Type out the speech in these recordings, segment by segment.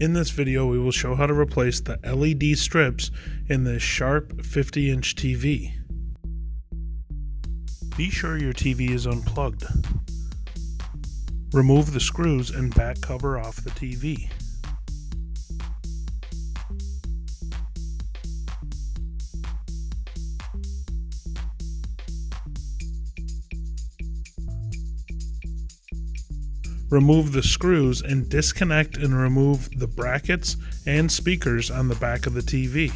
In this video, we will show how to replace the LED strips in this sharp 50-inch TV. Be sure your TV is unplugged. Remove the screws and back cover off the TV. Remove the screws and disconnect and remove the brackets and speakers on the back of the TV.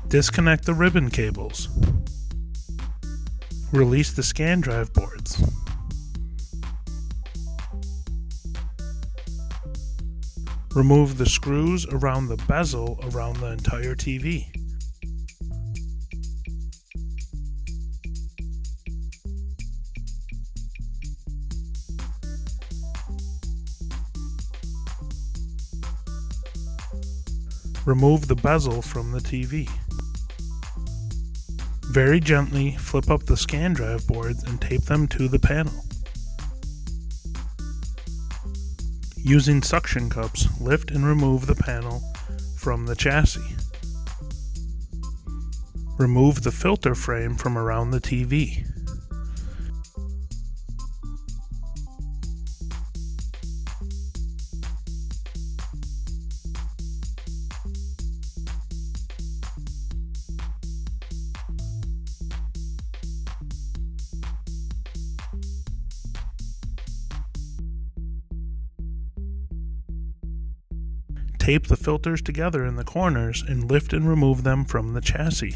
Disconnect the ribbon cables. Release the scan drive boards. Remove the screws around the bezel around the entire TV. Remove the bezel from the TV. Very gently flip up the scan drive boards and tape them to the panel. Using suction cups, lift and remove the panel from the chassis. Remove the filter frame from around the TV. Tape the filters together in the corners and lift and remove them from the chassis.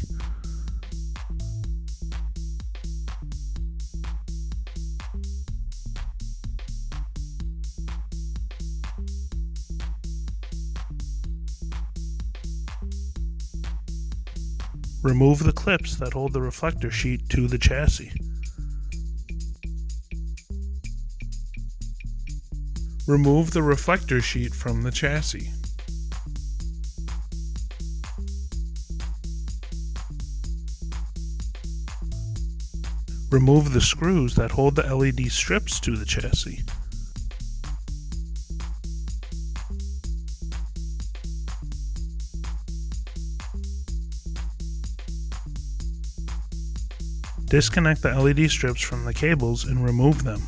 Remove the clips that hold the reflector sheet to the chassis. Remove the reflector sheet from the chassis. Remove the screws that hold the LED strips to the chassis. Disconnect the LED strips from the cables and remove them.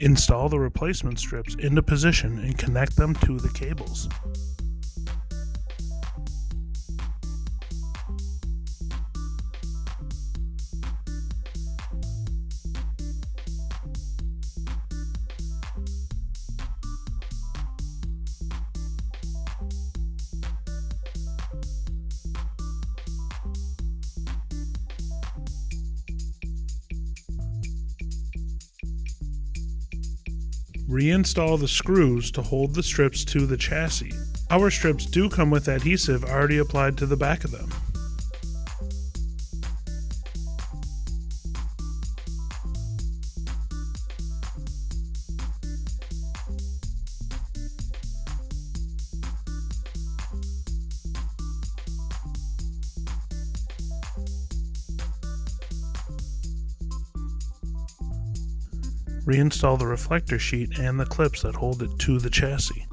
Install the replacement strips into position and connect them to the cables. Reinstall the screws to hold the strips to the chassis. Our strips do come with adhesive already applied to the back of them. Reinstall the reflector sheet and the clips that hold it to the chassis.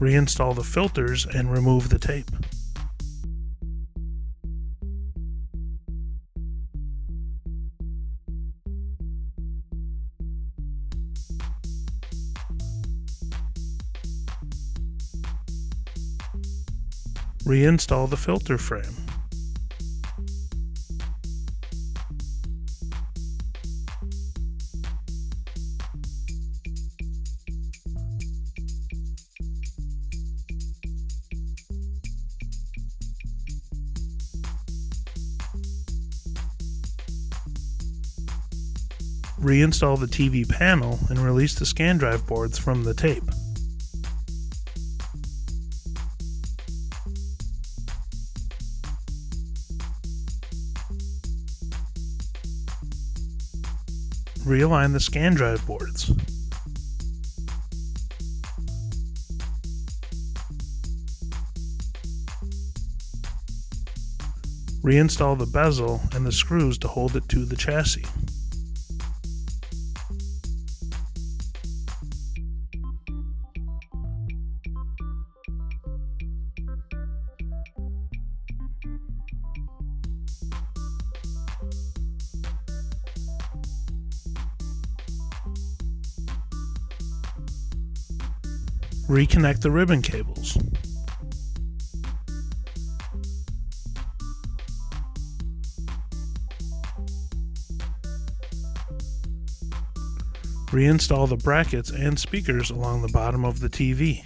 Reinstall the filters and remove the tape. Reinstall the filter frame. Reinstall the TV panel and release the scan drive boards from the tape. Realign the scan drive boards. Reinstall the bezel and the screws to hold it to the chassis. Reconnect the ribbon cables. Reinstall the brackets and speakers along the bottom of the TV.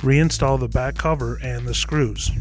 Reinstall the back cover and the screws.